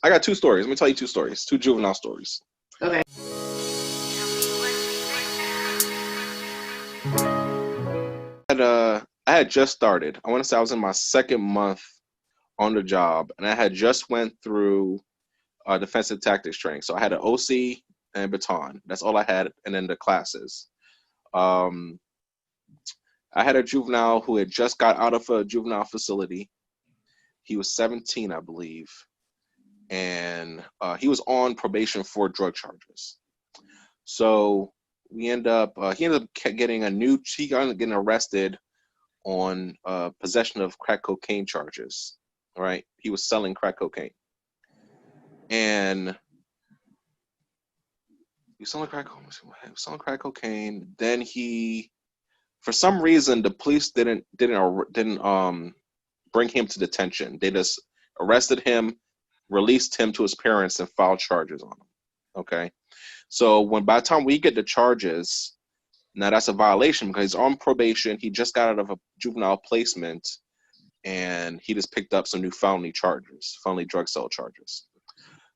I got two stories. Let me tell you two stories, two juvenile stories. Okay. I had just started. I want to say I was in my second month on the job, and I had just went through defensive tactics training. So I had an OC and baton. That's all I had, and then the classes. Um, I had a juvenile who had just got out of a juvenile facility. He was 17, I believe, and he was on probation for drug charges. So he ended up getting arrested on possession of crack cocaine charges. All right, he was selling crack cocaine, and he was selling crack cocaine. Then he, for some reason, the police didn't bring him to detention. They just arrested him, released him to his parents, and filed charges on him. Okay, so by the time we get the charges, now that's a violation because he's on probation. He just got out of a juvenile placement, and he just picked up some new felony drug sale charges.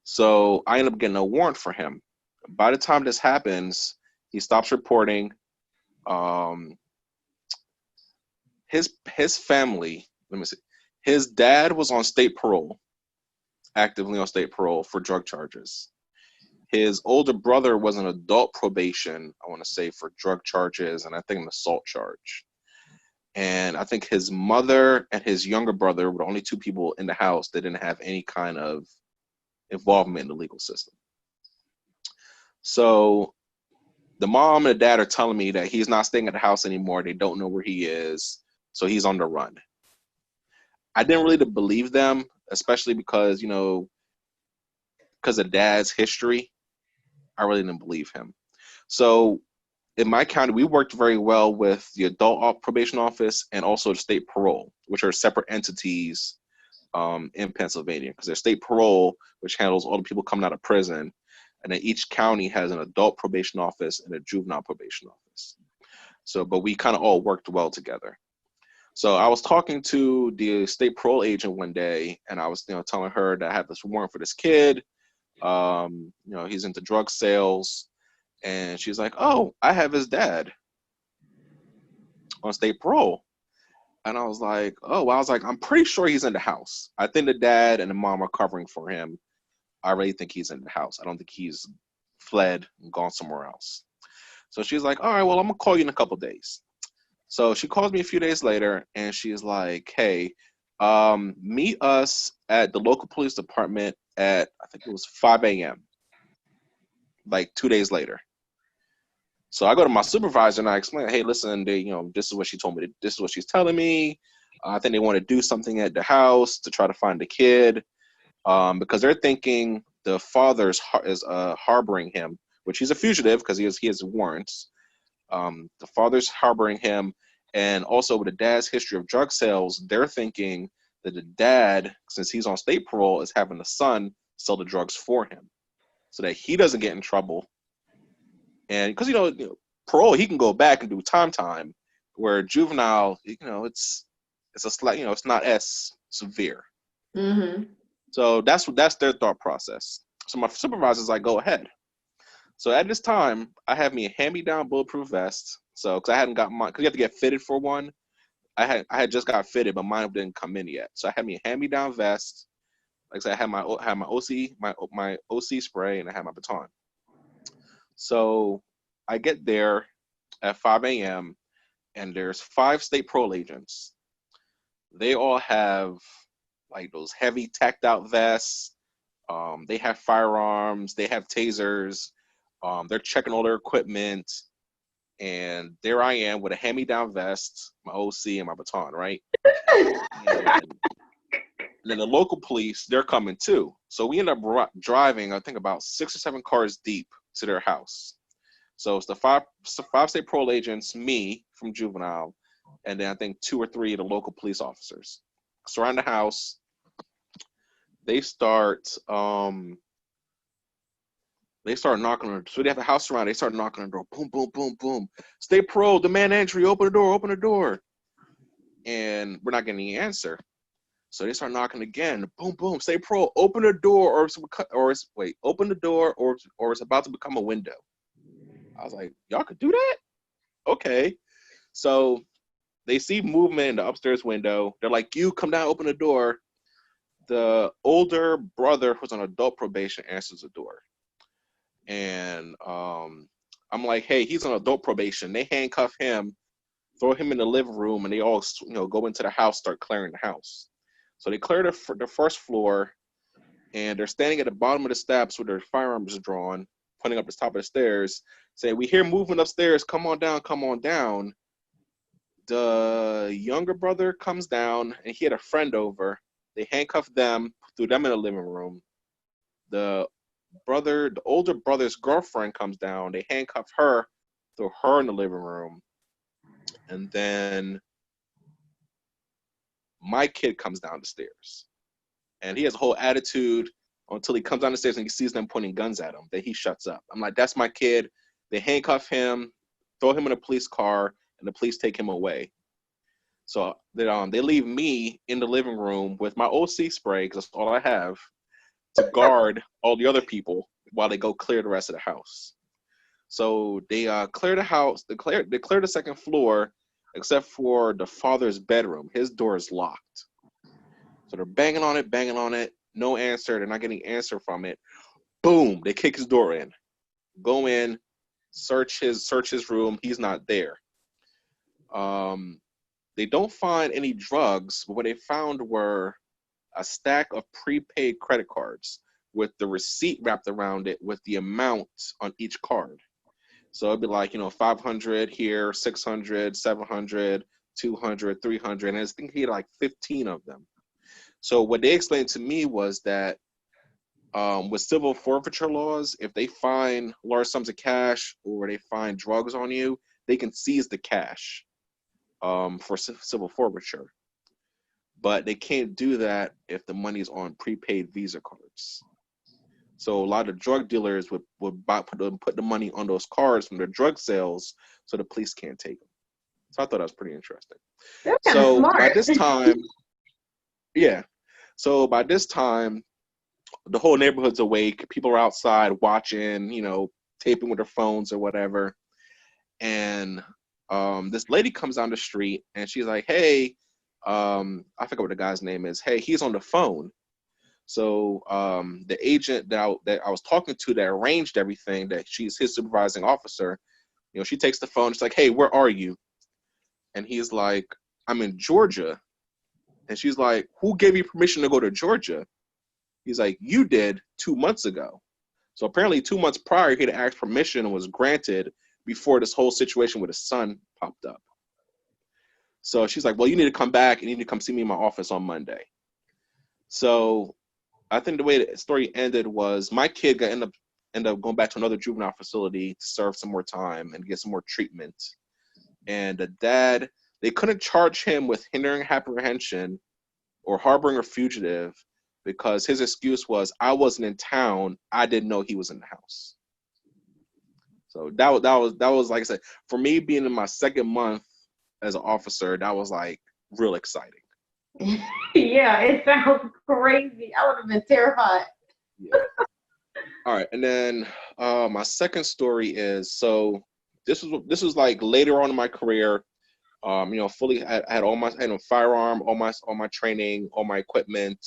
So I end up getting a warrant for him. By the time this happens, he stops reporting. His family, let me see. His dad was on state parole, actively on state parole for drug charges. His older brother was on adult probation, I want to say, for drug charges and I think an assault charge. And I think his mother and his younger brother were the only two people in the house that didn't have any kind of involvement in the legal system. So the mom and the dad are telling me that he's not staying at the house anymore. They don't know where he is. So he's on the run. I didn't really believe them, especially because, because of dad's history, I really didn't believe him. So in my county, we worked very well with the adult probation office and also the state parole, which are separate entities in Pennsylvania, because there's state parole, which handles all the people coming out of prison, and then each county has an adult probation office and a juvenile probation office. So, but we kind of all worked well together. So I was talking to the state parole agent one day, and I was, telling her that I have this warrant for this kid. He's into drug sales, and she's like, "Oh, I have his dad on state parole." And I was like, "Oh," well, I was like, "I'm pretty sure he's in the house. I think the dad and the mom are covering for him. I really think he's in the house. I don't think he's fled and gone somewhere else." So she's like, "All right, well, I'm gonna call you in a couple days." So she calls me a few days later, and she's like, "Hey, meet us at the local police department at, I think it was 5 a.m., like 2 days later." So I go to my supervisor and I explain, "Hey, listen, this is what she told me. This is what she's telling me. I think they want to do something at the house to try to find the kid, because they're thinking the father is harboring him, which he's a fugitive because he has warrants. The father's harboring him, and also with the dad's history of drug sales, they're thinking that the dad, since he's on state parole, is having the son sell the drugs for him so that he doesn't get in trouble. And because parole, he can go back and do time, where juvenile, it's a slight, it's not as severe." Mm-hmm. So that's their thought process. So my supervisor's like, "Go ahead." So at this time, I have me a hand-me-down bulletproof vest. So because I hadn't got mine, because you have to get fitted for one. I had just got fitted, but mine didn't come in yet. So I had me a hand-me-down vest. Like I said, I had my OC spray, and I had my baton. So I get there at 5 a.m. and there's 5 state parole agents. They all have like those heavy tacked out vests. They have firearms. They have tasers. They're checking all their equipment. And there I am with a hand-me-down vest, my OC, and my baton, right? And then the local police, they're coming too. So we end up driving, I think, about 6 or 7 cars deep to their house. So it's the five state parole agents, me from juvenile, and then I think 2 or 3 of the local police officers. Surround the house. They start knocking on. So they have the house around. They start knocking on the door. Boom, boom, boom, boom. State parole, demand entry. Open the door. Open the door. And we're not getting any answer. So they start knocking again. Boom, boom. Stay pro. Open the door, open the door, or it's about to become a window. I was like, y'all could do that? Okay. So they see movement in the upstairs window. They're like, you come down, open the door. The older brother who's on adult probation answers the door. And I'm like, hey, he's on adult probation. They handcuff him, throw him in the living room, and they all go into the house, start clearing the house. So they clear the first floor, and they're standing at the bottom of the steps with their firearms drawn, pointing up the top of the stairs, say, we hear movement upstairs, come on down, come on down. The younger brother comes down, and he had a friend over. They handcuffed them, threw them in the living room. The older brother's girlfriend comes down. They handcuff her, throw her in the living room. And then my kid comes down the stairs. And he has a whole attitude until he comes down the stairs and he sees them pointing guns at him. Then he shuts up. I'm like, that's my kid. They handcuff him, throw him in a police car, and the police take him away. So they leave me in the living room with my OC spray, because that's all I have, to guard all the other people while they go clear the rest of the house. So they clear the house. They clear the second floor, except for the father's bedroom. His door is locked. So they're banging on it. No answer. They're not getting answer from it. Boom! They kick his door in. Go in, search his room. He's not there. They don't find any drugs, but what they found were a stack of prepaid credit cards with the receipt wrapped around it with the amount on each card. So it'd be like, 500 here, 600, 700, 200, 300, and I think he had like 15 of them. So what they explained to me was that with civil forfeiture laws, if they find large sums of cash or they find drugs on you, they can seize the cash for civil forfeiture. But they can't do that if the money's on prepaid Visa cards. So a lot of drug dealers would put the money on those cards from their drug sales so the police can't take them. So I thought that was pretty interesting. They're kind of So smart. by this time, yeah. So by this time, the whole neighborhood's awake. People are outside watching, taping with their phones or whatever. And this lady comes down the street and she's like, hey, I forget what the guy's name is. Hey, he's on the phone. So the agent that I was talking to that arranged everything, that she's his supervising officer, she takes the phone. She's like, hey, where are you? And he's like, I'm in Georgia. And she's like, who gave you permission to go to Georgia? He's like, you did 2 months ago. So apparently 2 months prior, he had asked permission and was granted before this whole situation with his son popped up. So she's like, well, you need to come back. You need to come see me in my office on Monday. So I think the way the story ended was my kid ended up going back to another juvenile facility to serve some more time and get some more treatment. And the dad, they couldn't charge him with hindering apprehension or harboring a fugitive because his excuse was, I wasn't in town. I didn't know he was in the house. So that was like I said, for me being in my second month as an officer, that was like real exciting. Yeah, it sounds crazy. I would have been terrified. Yeah. All right, and then my second story is, so this was like later on in my career. Fully I had a firearm, all my training, all my equipment,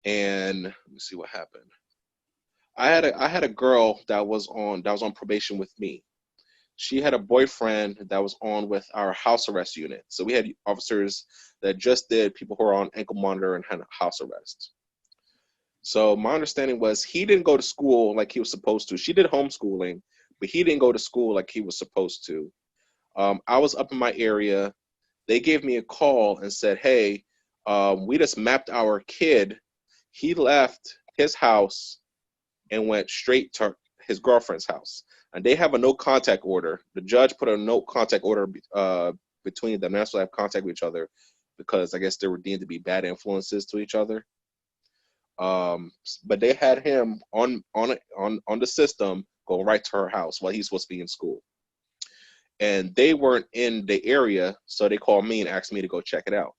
and let me see what happened. I had a girl that was on probation with me. She had a boyfriend that was on with our house arrest unit. So we had officers that just did people who are on ankle monitor and had house arrest. So my understanding was he didn't go to school like he was supposed to. She did homeschooling, but he didn't go to school like he was supposed to. I was up in my area. They gave me a call and said, hey, we just mapped our kid. He left his house and went straight to his girlfriend's house. And they have a no contact order. The judge put a no contact order between them. That's why they have contact with each other, because I guess they were deemed to be bad influences to each other. But they had him on the system go right to her house while he's supposed to be in school. And they weren't in the area, so they called me and asked me to go check it out.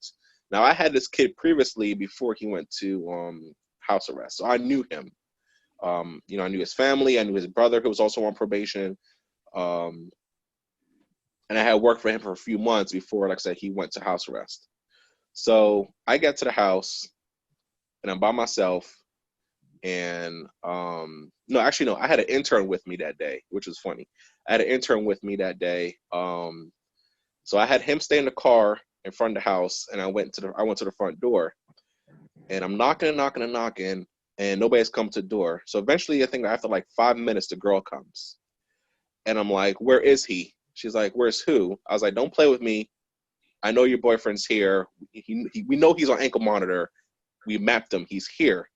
Now I had this kid previously before he went to house arrest, so I knew him. You know, I knew his family, I knew his brother who was also on probation, um, and I had worked for him for a few months before, like I said, he went to house arrest. So I get to the house and I'm by myself, and no, actually no, I had an intern with me that day, which was funny. I had an intern with me that day. So I had him stay in the car in front of the house, and I went to the front door, and I'm knocking and knocking and knocking, and nobody's come to the door. So eventually, I think after like 5 minutes, the girl comes, and I'm like, "Where is he?" She's like, "Where's who?" I was like, "Don't play with me. I know your boyfriend's here. We know he's on ankle monitor. We mapped him. He's here."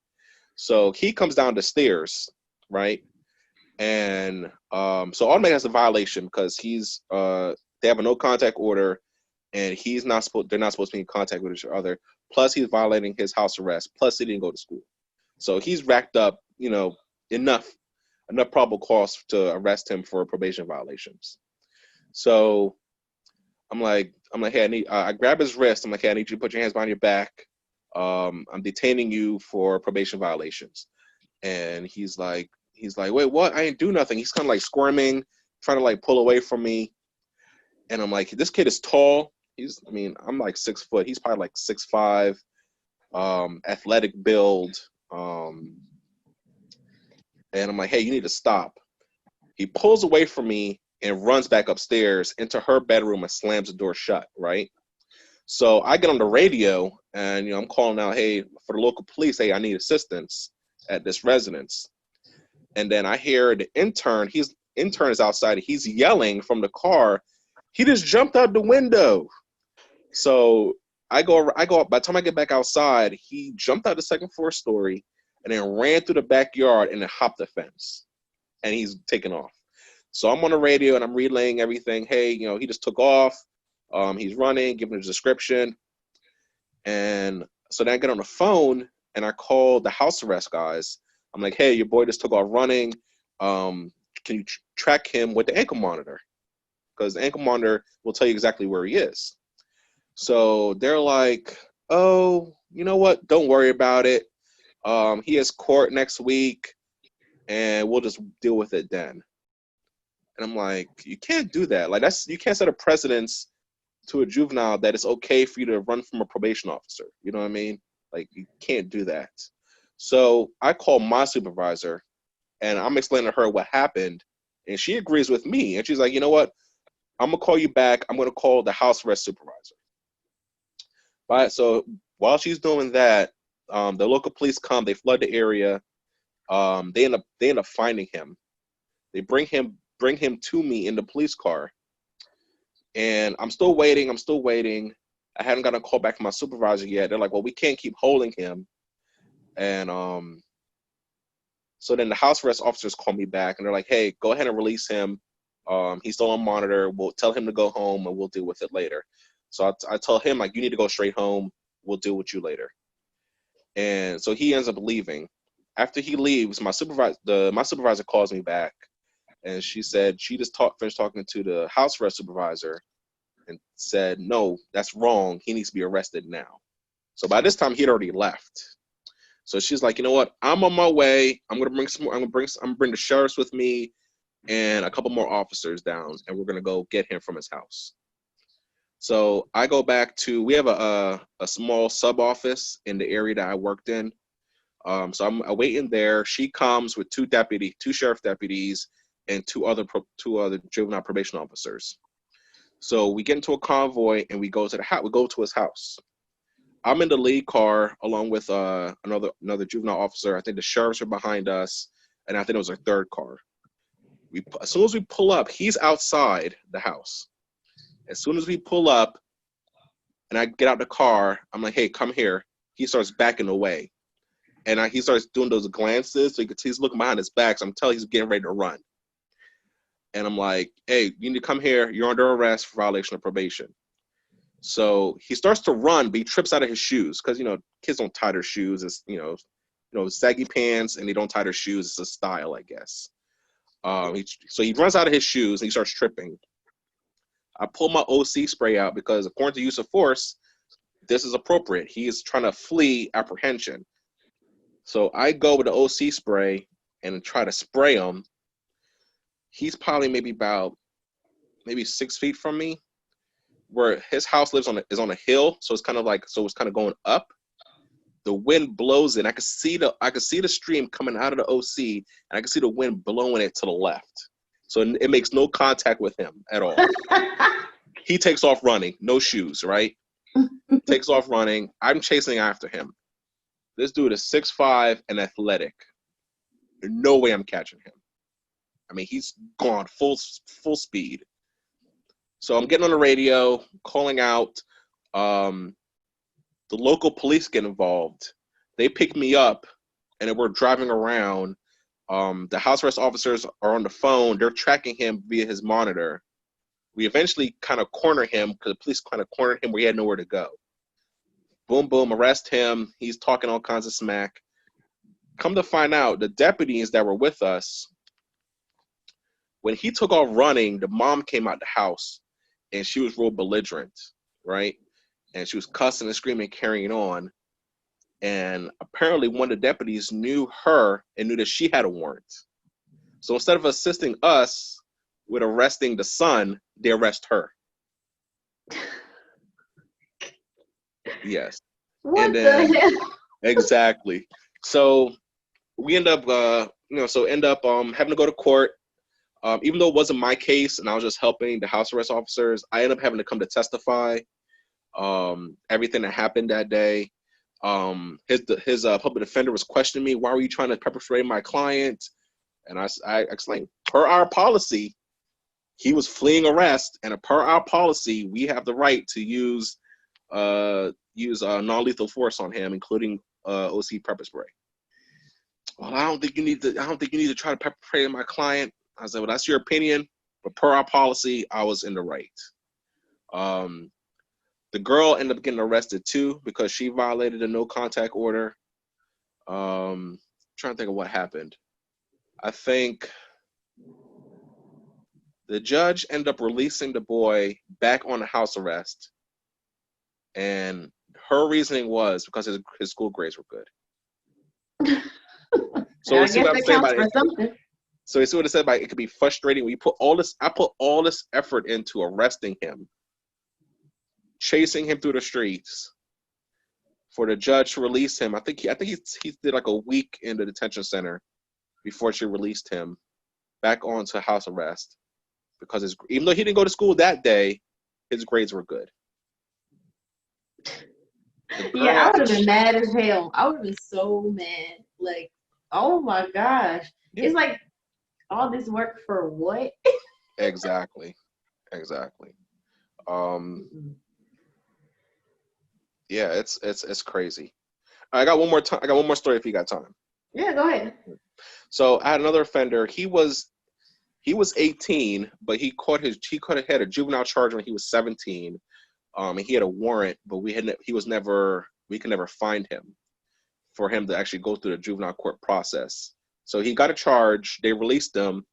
So he comes down the stairs, right? And so automatic has a violation because they have a no contact order, and they're not supposed to be in contact with each other. Plus he's violating his house arrest. Plus he didn't go to school. So he's racked up, you know, enough probable cause to arrest him for probation violations. So I'm like, hey, I grab his wrist. I'm like, hey, I need you to put your hands behind your back. I'm detaining you for probation violations. And he's like, wait, what? I ain't do nothing. He's kind of like squirming, trying to like pull away from me. And I'm like, this kid is tall. I'm like 6 foot. He's probably like 6'5", athletic build. And I'm like, hey, you need to stop. He pulls away from me and runs back upstairs into her bedroom and slams the door shut, right? So I get on the radio and, you know, I'm calling out, hey, for the local police, hey, I need assistance at this residence. And then I hear the intern is outside. He's yelling from the car. He just jumped out the window. So I go up. By the time I get back outside, he jumped out the second floor story and then ran through the backyard and then hopped the fence. And he's taken off. So I'm on the radio and I'm relaying everything. Hey, you know, he just took off. He's running, giving a description. And so then I get on the phone and I call the house arrest guys. I'm like, hey, your boy just took off running. Can you track him with the ankle monitor? Because the ankle monitor will tell you exactly where he is. So they're like, oh, you know what? Don't worry about it. He has court next week, and we'll just deal with it then. And I'm like, you can't do that. Like, you can't set a precedence to a juvenile that it's okay for you to run from a probation officer. You know what I mean? Like, you can't do that. So I call my supervisor, and I'm explaining to her what happened, and she agrees with me. And she's like, you know what? I'm going to call you back. I'm going to call the house arrest supervisor. Right? So while she's doing that, the local police come. They flood the area. They end up finding him. They bring him to me in the police car. And I'm still waiting. I haven't gotten a call back from my supervisor yet. They're like, well, we can't keep holding him. And so then the house arrest officers call me back and they're like, hey, go ahead and release him. He's still on monitor. We'll tell him to go home and we'll deal with it later. So I tell him, like, you need to go straight home. We'll deal with you later. And so he ends up leaving. After he leaves, my supervisor calls me back. And she said she just finished talking to the house arrest supervisor and said, no, that's wrong. He needs to be arrested now. So by this time, he had already left. So she's like, you know what? I'm on my way. I'm gonna bring the sheriffs with me and a couple more officers down, and we're gonna go get him from his house. So I go back to, we have a small sub office in the area that I worked in. So I'm waiting there. She comes with two sheriff deputies, and two other juvenile probation officers. So we get into a convoy and we go to his house. I'm in the lead car along with another juvenile officer. I think the sheriffs are behind us, and I think it was a third car. As soon as we pull up, he's outside the house. As soon as we pull up and I get out the car, I'm like, hey, come here. He starts backing away. And he starts doing those glances. So he's looking behind his back. So I'm telling he's getting ready to run. And I'm like, hey, you need to come here. You're under arrest for violation of probation. So he starts to run, but he trips out of his shoes because, you know, kids don't tie their shoes. It's, you know, saggy pants, and they don't tie their shoes. It's a style, I guess. So he runs out of his shoes and he starts tripping. I pull my OC spray out because according to use of force, this is appropriate. He is trying to flee apprehension. So I go with the OC spray and try to spray him. He's probably maybe 6 feet from me, where his house is on a hill, so it's kind of going up. The wind blows it. I could see the stream coming out of the OC, and I could see the wind blowing it to the left. So it makes no contact with him at all. He takes off running, no shoes, right? Takes off running. I'm chasing after him. This dude is 6'5" and athletic. There's no way I'm catching him. I mean, he's gone full speed. So I'm getting on the radio, calling out. The local police get involved. They pick me up, and we're driving around. The house arrest officers are on the phone. They're tracking him via his monitor. We eventually kind of corner him because the police kind of cornered him where he had nowhere to go. Boom, boom, arrest him. He's talking all kinds of smack. Come to find out, the deputies that were with us, when he took off running, the mom came out the house, and she was real belligerent, right? And she was cussing and screaming, carrying on. And apparently one of the deputies knew her and knew that she had a warrant. So instead of assisting us with arresting the son, they arrest her. Yes. What the hell? Exactly. So we end up, having to go to court. Even though it wasn't my case and I was just helping the house arrest officers, I ended up having to come to testify. Everything that happened that day. His public defender was questioning me. Why were you trying to pepper spray my client? And I explained, per our policy, he was fleeing arrest, and per our policy, we have the right to use non-lethal force on him, including OC pepper spray. Well, I don't think you need to try to pepper spray my client. I said, well, that's your opinion, but per our policy, I was in the right. The girl ended up getting arrested too because she violated a no contact order. Trying to think of what happened. I think the judge ended up releasing the boy back on the house arrest, and her reasoning was because his school grades were good. So I you see guess what I'm that saying counts about for it? something. So you see what it said about it could be frustrating when you put all this. I put all this effort into arresting him, chasing him through the streets, for the judge to release him. I think he did like a week in the detention center before she released him back onto house arrest because even though he didn't go to school that day, his grades were good. Yeah, I would have been mad as hell. I would have been so mad. Like, oh my gosh. Yeah. It's like all this work for what? Exactly. Yeah, it's crazy. I got one more time. I got one more story if you got time. Yeah, go ahead. So I had another offender. He was 18, but he had a juvenile charge when he was 17. And he had a warrant, but we could never find him for him to actually go through the juvenile court process. So he got a charge. They released him.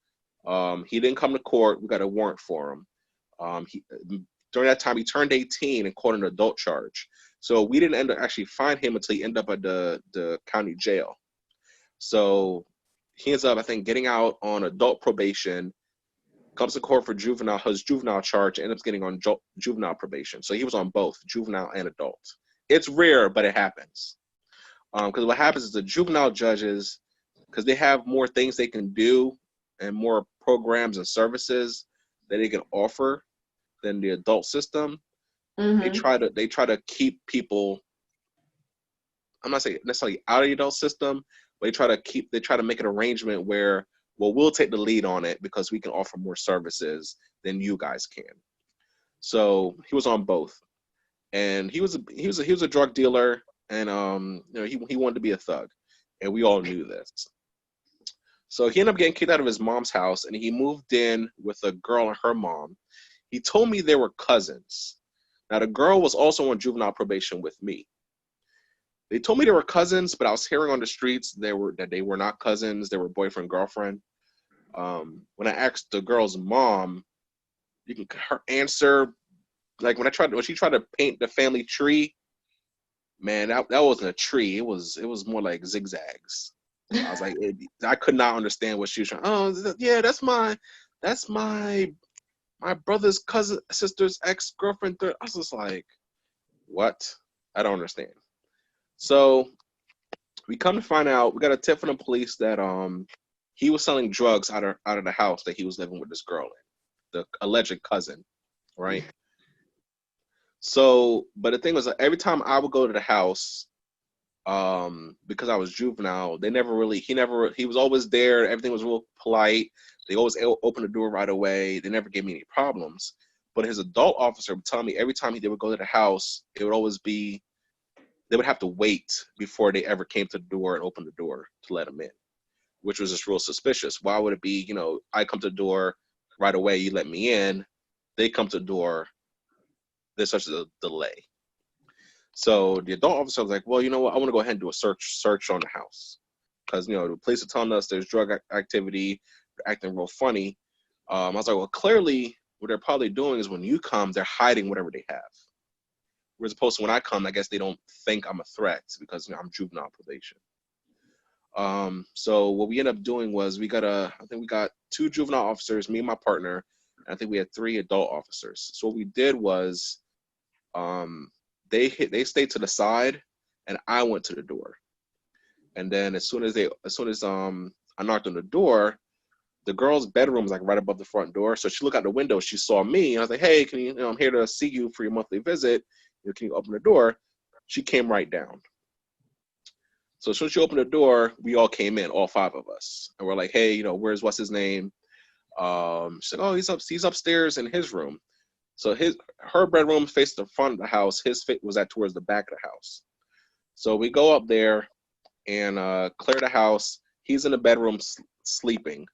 He didn't come to court. We got a warrant for him. During that time, he turned 18 and caught an adult charge. So we didn't end up actually find him until he ended up at the county jail. So he ends up, I think, getting out on adult probation, comes to court for his juvenile charge, ends up getting on juvenile probation. So he was on both juvenile and adult. It's rare, but it happens. Because what happens is the juvenile judges, because they have more things they can do and more programs and services that they can offer than the adult system. Mm-hmm. They try to keep people, I'm not saying necessarily out of the adult system, but they try to make an arrangement where, well, we'll take the lead on it because we can offer more services than you guys can. So he was on both, and he was a drug dealer, and he wanted to be a thug, and we all knew this. So he ended up getting kicked out of his mom's house, and he moved in with a girl and her mom. He told me they were cousins. Now the girl was also on juvenile probation with me. They told me they were cousins, but I was hearing on the streets that they were not cousins. They were boyfriend, girlfriend. When I asked the girl's mom, her answer, like when she tried to paint the family tree, Man, that wasn't a tree. It was more like zigzags. I was like, I could not understand what she was trying. Oh, yeah, that's my brother's cousin sister's ex-girlfriend. I was just like, what? I don't understand. So we come to find out, we got a tip from the police that he was selling drugs out of the house that he was living with this girl in, the alleged cousin, right? So, but the thing was, every time I would go to the house, because I was juvenile, he was always there. Everything was real polite. They always opened the door right away. They never gave me any problems. But his adult officer would tell me every time they would go to the house, it would always be, they would have to wait before they ever came to the door and opened the door to let him in, which was just real suspicious. Why would it be, I come to the door right away, you let me in, they come to the door, there's such a delay. So the adult officer was like, well, you know what? I want to go ahead and do a search on the house. Because, the police are telling us there's drug activity, they're acting real funny. I was like, well, clearly what they're probably doing is when you come, they're hiding whatever they have. Whereas opposed to when I come, I guess they don't think I'm a threat because I'm juvenile probation. So what we ended up doing was I think we got 2 juvenile officers, me and my partner, and I think we had 3 adult officers. So what we did was, they stayed to the side, and I went to the door. And then as soon as I knocked on the door, the girl's bedroom was like right above the front door. So she looked out the window, she saw me, and I was like, hey, can you, I'm here to see you for your monthly visit. Can you open the door? She came right down. So as soon as she opened the door, we all came in, all 5 of us, and we're like, hey, what's his name? She's like, oh, he's upstairs in his room. So her bedroom faced the front of the house. His was towards the back of the house. So we go up there and clear the house. He's in the bedroom sleeping.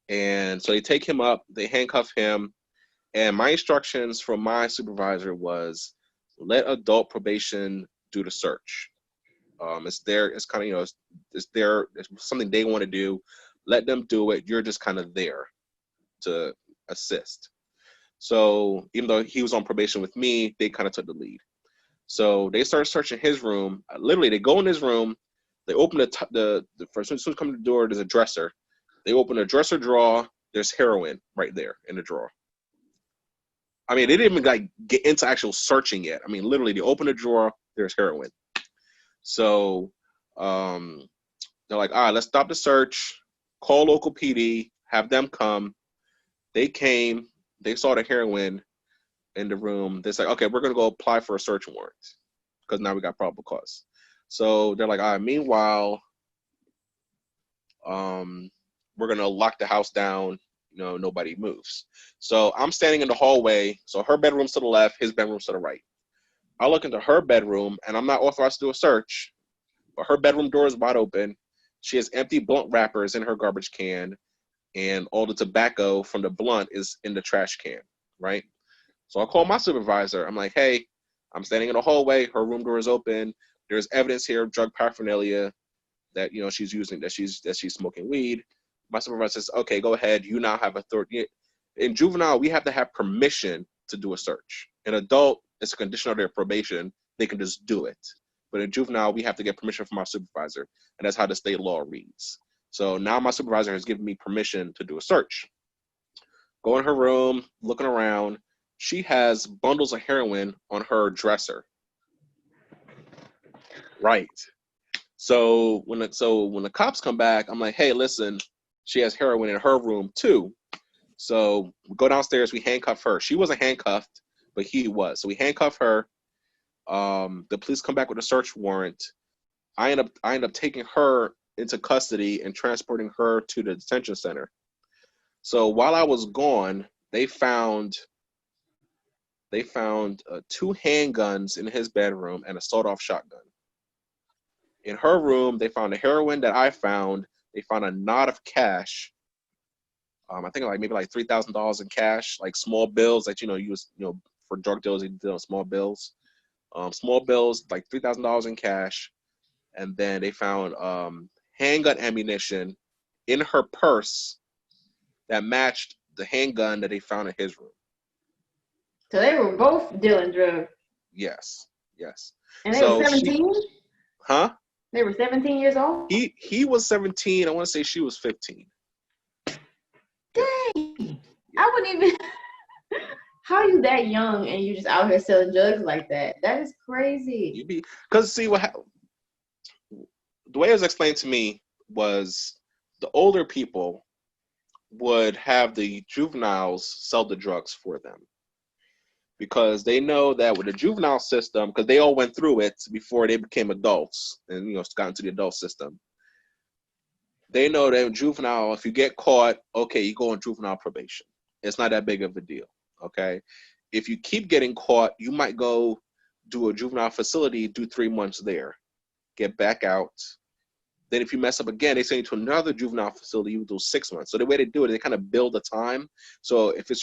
And so they take him up. They handcuff him. And my instructions from my supervisor was, let adult probation do the search. It's kind of, it's something they want to do. Let them do it. You're just kind of there to assist. So even though he was on probation with me, they kind of took the lead. So they started searching his room. Literally, they go in his room. They open the first, as soon as come to the door, there's a dresser. They open a dresser drawer. There's heroin right there in the drawer. I mean, they didn't even get into actual searching yet. I mean, literally, they open the drawer. There's heroin. So they're like, all right, let's stop the search. Call local PD. Have them come. They came. They saw the heroin in the room. They're like, okay, we're going to go apply for a search warrant because now we got probable cause. So they're like, all right, meanwhile, we're going to lock the house down. Nobody moves. So I'm standing in the hallway. So her bedroom's to the left, his bedroom's to the right. I look into her bedroom, and I'm not authorized to do a search, but her bedroom door is wide open. She has empty blunt wrappers in her garbage can, and all the tobacco from the blunt is in the trash can, right? So I call my supervisor. I'm like, hey, I'm standing in the hallway. Her room door is open. There's evidence here of drug paraphernalia that she's using, that she's smoking weed. My supervisor says, okay, go ahead. You now have authority. In juvenile, we have to have permission to do a search. In adult, it's a condition of their probation. They can just do it. But in juvenile, we have to get permission from our supervisor, and that's how the state law reads. So now my supervisor has given me permission to do a search. Go in her room, looking around. She has bundles of heroin on her dresser. Right. So when the cops come back, I'm like, hey, listen, she has heroin in her room too. So we go downstairs, we handcuff her. She wasn't handcuffed, but he was. So we handcuff her. The police come back with a search warrant. I end up taking her into custody and transporting her to the detention center. So while I was gone, they found 2 handguns in his bedroom and a sawed-off shotgun. In her room, they found the heroin that I found. They found a knot of cash. I think maybe $3,000 in cash, like small bills that use for drug dealers. They deal small bills. Small bills, like $3,000 in cash, and then they found handgun ammunition in her purse that matched the handgun that they found in his room. So they were both dealing drugs. Yes. Yes. And they were So 17? Huh? They were 17 years old? He was 17. I want to say she was 15. Dang. I wouldn't even. How are you that young and you just out here selling drugs like that? That is crazy. Because see the way it was explained to me was the older people would have the juveniles sell the drugs for them, because they know that with the juvenile system, because they all went through it before they became adults and got into the adult system. They know that in juvenile, if you get caught, okay, you go on juvenile probation. It's not that big of a deal. Okay, if you keep getting caught, you might go do a juvenile facility, do 3 months there, get back out. Then if you mess up again, they send you to another juvenile facility, you do 6 months. So the way they do it, they kind of build the time. So if it's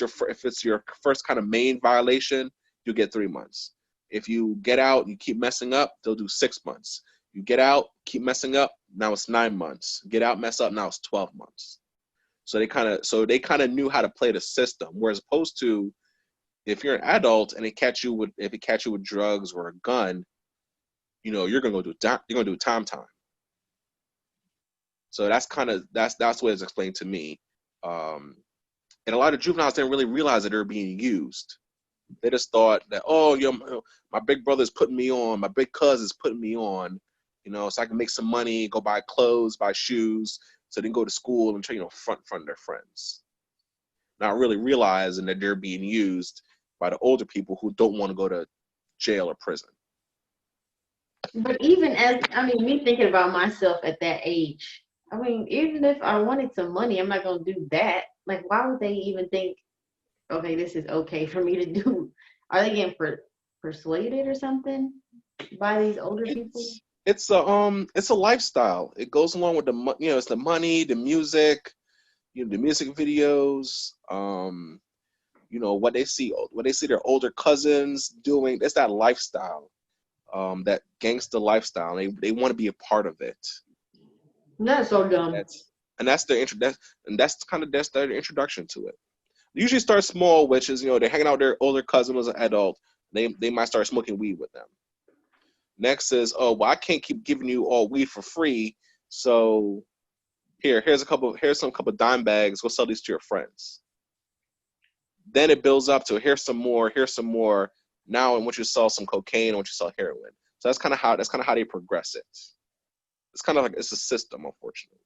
your first kind of main violation, you get 3 months. If you get out and you keep messing up, they'll do 6 months. You get out, keep messing up, now it's 9 months. Get out, mess up, now it's 12 months. So they kind of knew how to play the system. Whereas opposed to if you're an adult and they catch you with drugs or a gun, you're gonna do time. So that's what it's explained to me. And a lot of juveniles didn't really realize that they're being used. They just thought that, my big brother's putting me on, my big cousin's putting me on, so I can make some money, go buy clothes, buy shoes, so they can go to school and try, front their friends. Not really realizing that they're being used by the older people who don't want to go to jail or prison. But even me thinking about myself at that age, even if I wanted some money, I'm not going to do that. Like, why would they even think, okay, this is okay for me to do? Are they getting persuaded or something by these older people? It's a lifestyle. It goes along with it's the money, the music, the music videos, what they see their older cousins doing. It's that lifestyle, that gangster lifestyle. They want to be a part of it. That's so dumb. That's their introduction to it. They usually start small, which is they're hanging out with their older cousin as an adult. They might start smoking weed with them. Next is, I can't keep giving you all weed for free, so here's some couple dime bags. Go sell these to your friends. Then it builds up to here's some more. Now I want you to sell some cocaine. I want you to sell heroin. So that's kind of how they progress it. It's kind of like it's a system, unfortunately.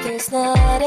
There's not